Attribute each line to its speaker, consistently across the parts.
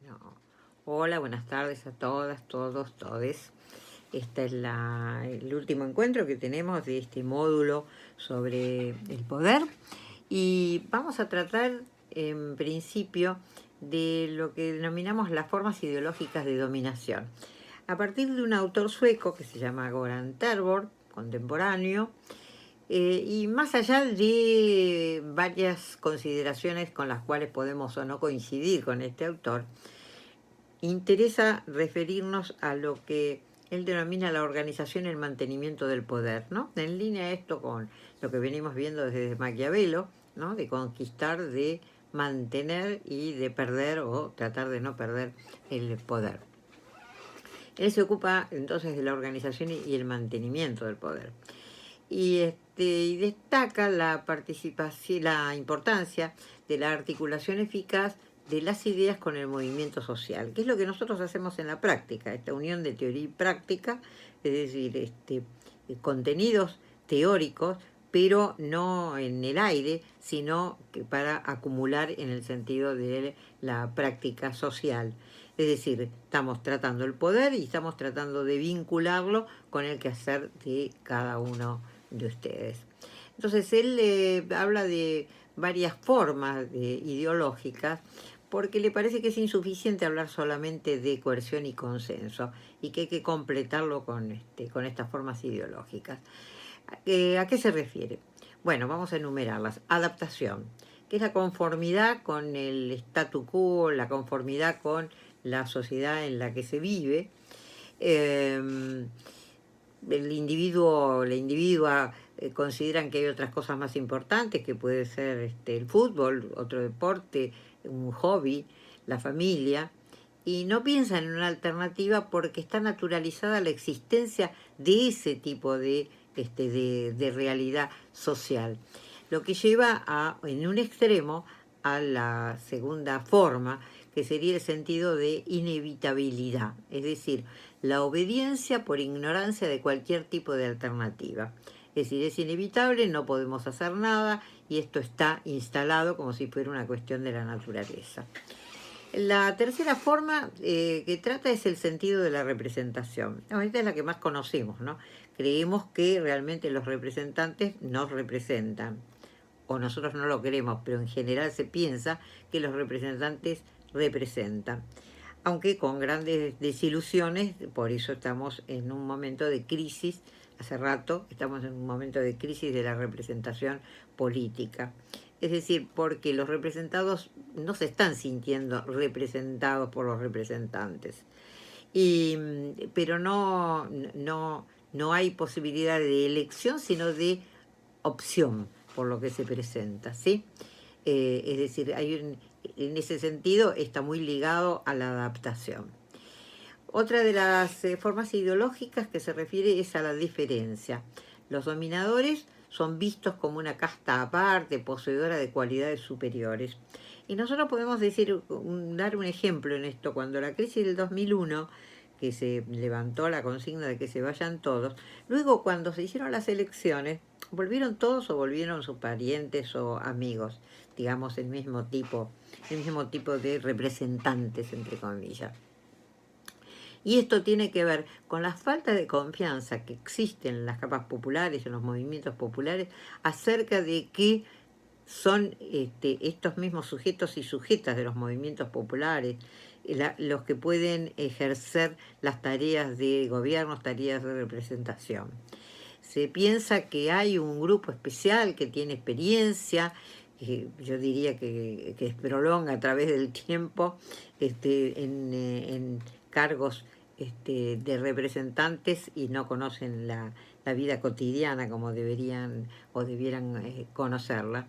Speaker 1: No. Hola, buenas tardes a todas, todos, todes. Este es el último encuentro que tenemos de este módulo sobre el poder y vamos a tratar en principio de lo que denominamos las formas ideológicas de dominación. A partir de un autor sueco que se llama Goran Terborg, contemporáneo, y más allá de varias consideraciones con las cuales podemos o no coincidir con este autor, interesa referirnos a lo que él denomina la organización y el mantenimiento del poder, ¿no? En línea esto con lo que venimos viendo desde Maquiavelo, ¿no? De conquistar, de mantener y de perder o tratar de no perder el poder. Él se ocupa entonces de la organización y el mantenimiento del poder. Y destaca la participación, la importancia de la articulación eficaz de las ideas con el movimiento social, que es lo que nosotros hacemos en la práctica, esta unión de teoría y práctica, es decir, contenidos teóricos, pero no en el aire, sino que para acumular en el sentido de la práctica social. Es decir, estamos tratando el poder y estamos tratando de vincularlo con el quehacer de cada uno de ustedes. Entonces él habla de varias formas ideológicas porque le parece que es insuficiente hablar solamente de coerción y consenso y que hay que completarlo con estas formas ideológicas. ¿A qué se refiere? Bueno, vamos a enumerarlas. Adaptación, que es la conformidad con el statu quo, la conformidad con la sociedad en la que se vive. El individuo, la individua consideran que hay otras cosas más importantes, que puede ser el fútbol, otro deporte, un hobby, la familia, y no piensan en una alternativa porque está naturalizada la existencia de ese tipo de realidad social. Lo que lleva en un extremo a la segunda forma, que sería el sentido de inevitabilidad, es decir, la obediencia por ignorancia de cualquier tipo de alternativa. Es decir, es inevitable, no podemos hacer nada y esto está instalado como si fuera una cuestión de la naturaleza. La tercera forma que trata es el sentido de la representación. Esta es la que más conocemos, ¿no? Creemos que realmente los representantes nos representan, o nosotros no lo queremos, pero en general se piensa que los representantes representan. Aunque con grandes desilusiones, por eso estamos en un momento de crisis, hace rato estamos en un momento de crisis de la representación política. Es decir, porque los representados no se están sintiendo representados por los representantes. Pero no hay posibilidad de elección, sino de opción por lo que se presenta, ¿sí? Es decir, en ese sentido está muy ligado a la adaptación. Otra de las formas ideológicas que se refiere es a la diferencia. Los dominadores son vistos como una casta aparte, poseedora de cualidades superiores. Y nosotros podemos dar un ejemplo en esto. Cuando la crisis del 2001, que se levantó la consigna de que se vayan todos, luego cuando se hicieron las elecciones, volvieron todos o volvieron sus parientes o amigos, digamos el mismo tipo de representantes, entre comillas. Y esto tiene que ver con la falta de confianza que existe en las capas populares, en los movimientos populares, acerca de que son estos mismos sujetos y sujetas de los movimientos populares los que pueden ejercer las tareas de gobierno, tareas de representación. Se piensa que hay un grupo especial que tiene experiencia, yo diría que prolonga a través del tiempo en cargos de representantes y no conocen la vida cotidiana como deberían o debieran conocerla.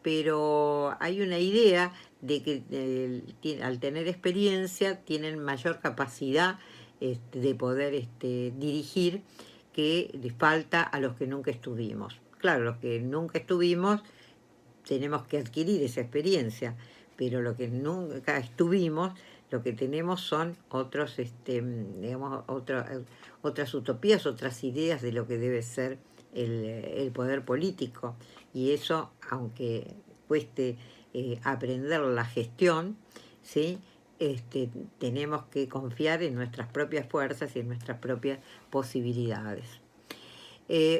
Speaker 1: Pero hay una idea de que al tener experiencia tienen mayor capacidad de poder dirigir, que les falta a los que nunca estuvimos. Claro, los que nunca estuvimos tenemos que adquirir esa experiencia, pero lo que nunca estuvimos, lo que tenemos son otras utopías, otras ideas de lo que debe ser el poder político. Y eso, aunque cueste aprender la gestión, ¿sí? tenemos que confiar en nuestras propias fuerzas y en nuestras propias posibilidades.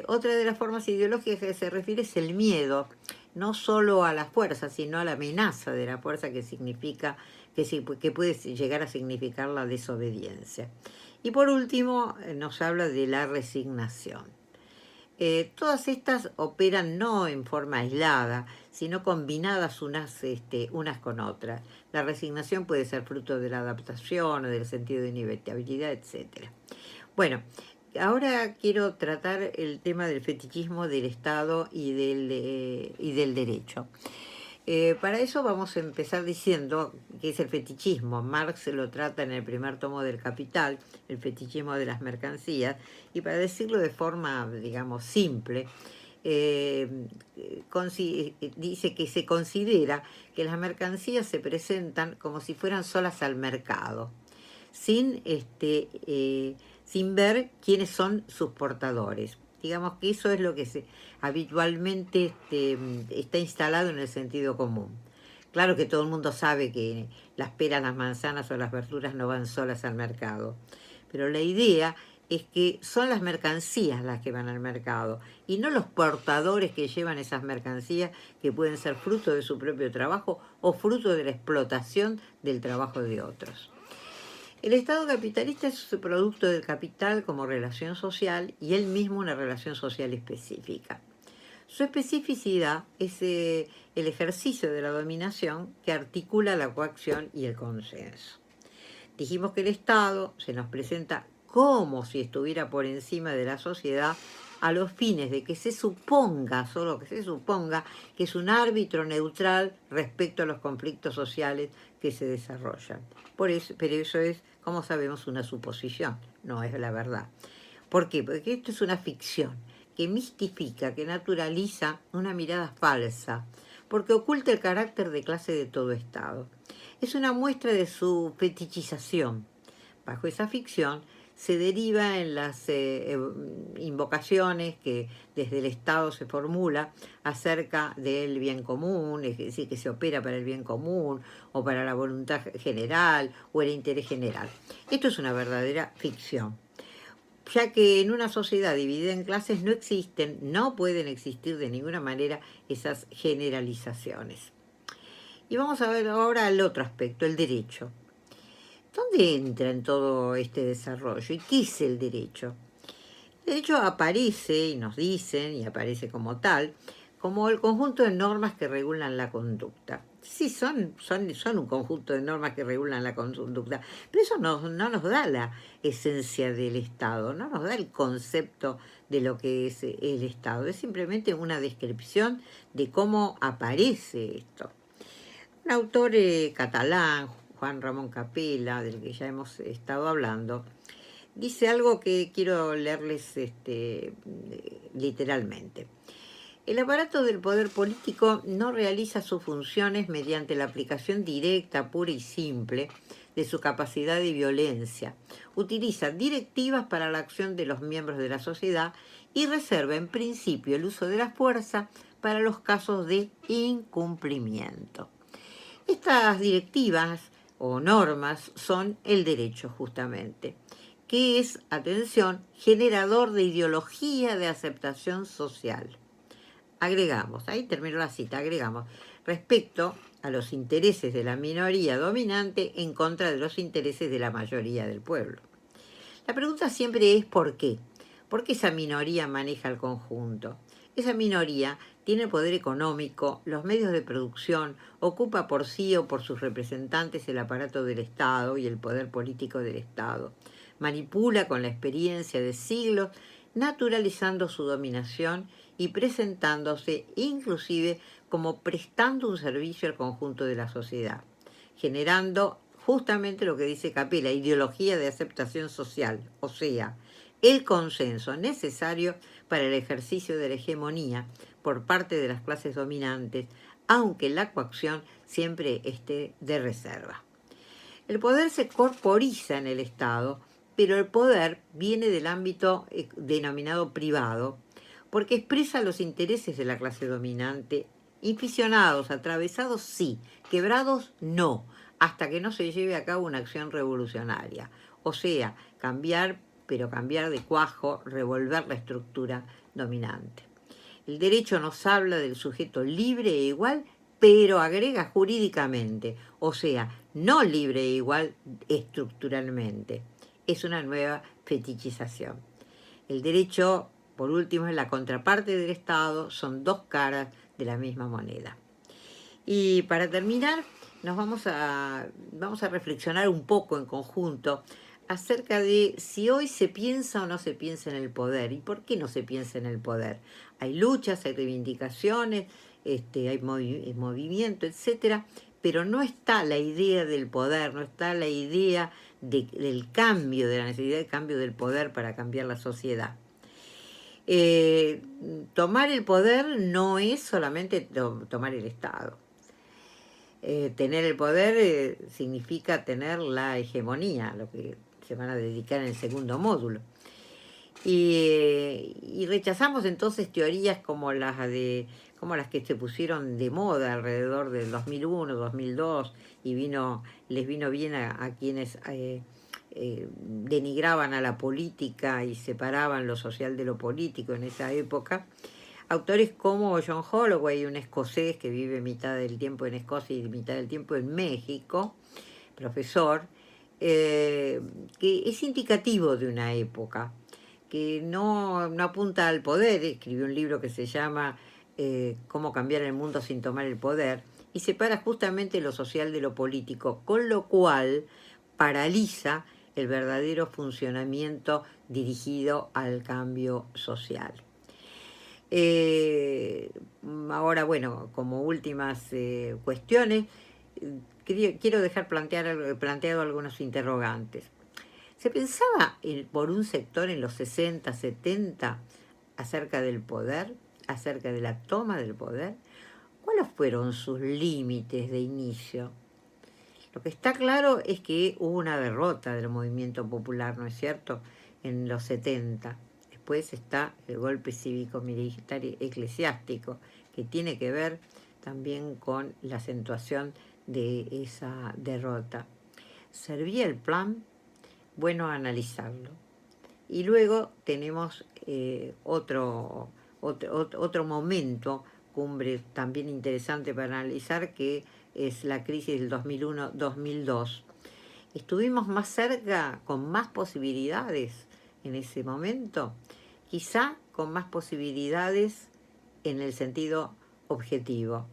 Speaker 1: Otra de las formas ideológicas que se refiere es el miedo, no solo a la fuerza, sino a la amenaza de la fuerza que significa, que puede llegar a significar la desobediencia. Y por último, nos habla de la resignación. Todas estas operan no en forma aislada, sino combinadas unas con otras. La resignación puede ser fruto de la adaptación o del sentido de inevitabilidad, etc. Bueno, ahora quiero tratar el tema del fetichismo del Estado y del derecho. Para eso vamos a empezar diciendo qué es el fetichismo. Marx lo trata en el primer tomo del Capital, el fetichismo de las mercancías, y para decirlo de forma, digamos, simple, dice que se considera que las mercancías se presentan como si fueran solas al mercado, sin ver quiénes son sus portadores. Digamos que eso es lo que habitualmente está instalado en el sentido común. Claro que todo el mundo sabe que las peras, las manzanas o las verduras no van solas al mercado, pero la idea es que son las mercancías las que van al mercado y no los portadores que llevan esas mercancías, que pueden ser fruto de su propio trabajo o fruto de la explotación del trabajo de otros. El Estado capitalista es el producto del capital como relación social y él mismo una relación social específica. Su especificidad es el ejercicio de la dominación que articula la coacción y el consenso. Dijimos que el Estado se nos presenta como si estuviera por encima de la sociedad a los fines de que se suponga, solo que se suponga, que es un árbitro neutral respecto a los conflictos sociales que se desarrollan. Pero eso es, como sabemos, una suposición, no es la verdad. ¿Por qué? Porque esto es una ficción que mistifica, que naturaliza una mirada falsa, porque oculta el carácter de clase de todo Estado. Es una muestra de su fetichización. Bajo esa ficción se deriva en las invocaciones que desde el Estado se formula acerca del bien común, es decir, que se opera para el bien común o para la voluntad general o el interés general. Esto es una verdadera ficción, ya que en una sociedad dividida en clases no pueden existir de ninguna manera esas generalizaciones. Y vamos a ver ahora el otro aspecto, el derecho. ¿Dónde entra en todo este desarrollo? ¿Y qué es el derecho? El derecho aparece, y nos dicen, y aparece como tal, como el conjunto de normas que regulan la conducta. Sí, son un conjunto de normas que regulan la conducta, pero eso no nos da la esencia del Estado, no nos da el concepto de lo que es el Estado, es simplemente una descripción de cómo aparece esto. Un autor catalán, Juan Ramón Capella, del que ya hemos estado hablando, dice algo que quiero leerles literalmente. El aparato del poder político no realiza sus funciones mediante la aplicación directa, pura y simple de su capacidad de violencia. Utiliza directivas para la acción de los miembros de la sociedad y reserva en principio el uso de la fuerza para los casos de incumplimiento. Estas directivas o normas son el derecho, justamente, que es, atención, generador de ideología de aceptación social. Agregamos, ahí terminó la cita, agregamos, respecto a los intereses de la minoría dominante en contra de los intereses de la mayoría del pueblo. La pregunta siempre es ¿por qué? ¿Por qué esa minoría maneja el conjunto? Esa minoría tiene el poder económico, los medios de producción, ocupa por sí o por sus representantes el aparato del Estado y el poder político del Estado. Manipula con la experiencia de siglos, naturalizando su dominación y presentándose inclusive como prestando un servicio al conjunto de la sociedad, generando justamente lo que dice Capella, ideología de aceptación social, o sea, el consenso necesario para el ejercicio de la hegemonía por parte de las clases dominantes, aunque la coacción siempre esté de reserva. El poder se corporiza en el Estado, pero el poder viene del ámbito denominado privado, porque expresa los intereses de la clase dominante, inficionados, atravesados sí, quebrados no, hasta que no se lleve a cabo una acción revolucionaria. O sea, cambiar, pero cambiar de cuajo, revolver la estructura dominante. El derecho nos habla del sujeto libre e igual, pero agrega jurídicamente, o sea, no libre e igual estructuralmente. Es una nueva fetichización. El derecho, por último, es la contraparte del Estado, son dos caras de la misma moneda. Y para terminar, vamos a reflexionar un poco en conjunto acerca de si hoy se piensa o no se piensa en el poder, y por qué no se piensa en el poder. Hay luchas, hay reivindicaciones, hay movimiento, etcétera, pero no está la idea del poder, no está la idea del cambio, de la necesidad de cambio del poder para cambiar la sociedad. Tomar el poder no es solamente tomar el Estado. Tener el poder significa tener la hegemonía, lo que se van a dedicar en el segundo módulo. Y rechazamos entonces teorías como las que se pusieron de moda alrededor del 2001, 2002, y les vino bien a quienes denigraban a la política y separaban lo social de lo político en esa época. Autores como John Holloway, un escocés que vive mitad del tiempo en Escocia y mitad del tiempo en México, profesor, que es indicativo de una época, que no apunta al poder. Escribió un libro que se llama Cómo cambiar el mundo sin tomar el poder, y separa justamente lo social de lo político, con lo cual paraliza el verdadero funcionamiento dirigido al cambio social. Ahora, bueno, como últimas cuestiones, quiero dejar planteado algunos interrogantes. ¿Se pensaba por un sector en los 60, 70 acerca del poder, acerca de la toma del poder? ¿Cuáles fueron sus límites de inicio? Lo que está claro es que hubo una derrota del movimiento popular, ¿no es cierto?, en los 70. Después está el golpe cívico-militar eclesiástico, que tiene que ver también con la acentuación de esa derrota. ¿Servía el plan? Bueno, analizarlo. Y luego tenemos otro momento, cumbre también interesante para analizar, que es la crisis del 2001-2002. ¿Estuvimos más cerca, con más posibilidades en ese momento? Quizá con más posibilidades en el sentido objetivo,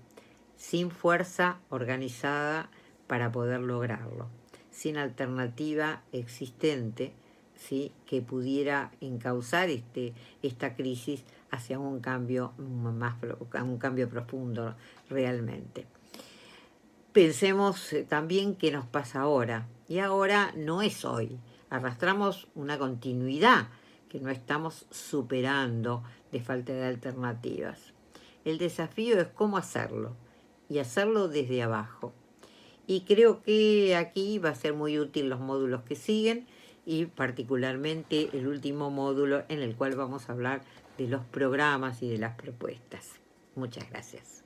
Speaker 1: sin fuerza organizada para poder lograrlo, sin alternativa existente, ¿sí?, que pudiera encauzar esta crisis hacia un cambio profundo realmente. Pensemos también qué nos pasa ahora, y ahora no es hoy. Arrastramos una continuidad que no estamos superando de falta de alternativas. El desafío es cómo hacerlo, y hacerlo desde abajo. Y creo que aquí va a ser muy útil los módulos que siguen, y particularmente el último módulo en el cual vamos a hablar de los programas y de las propuestas. Muchas gracias.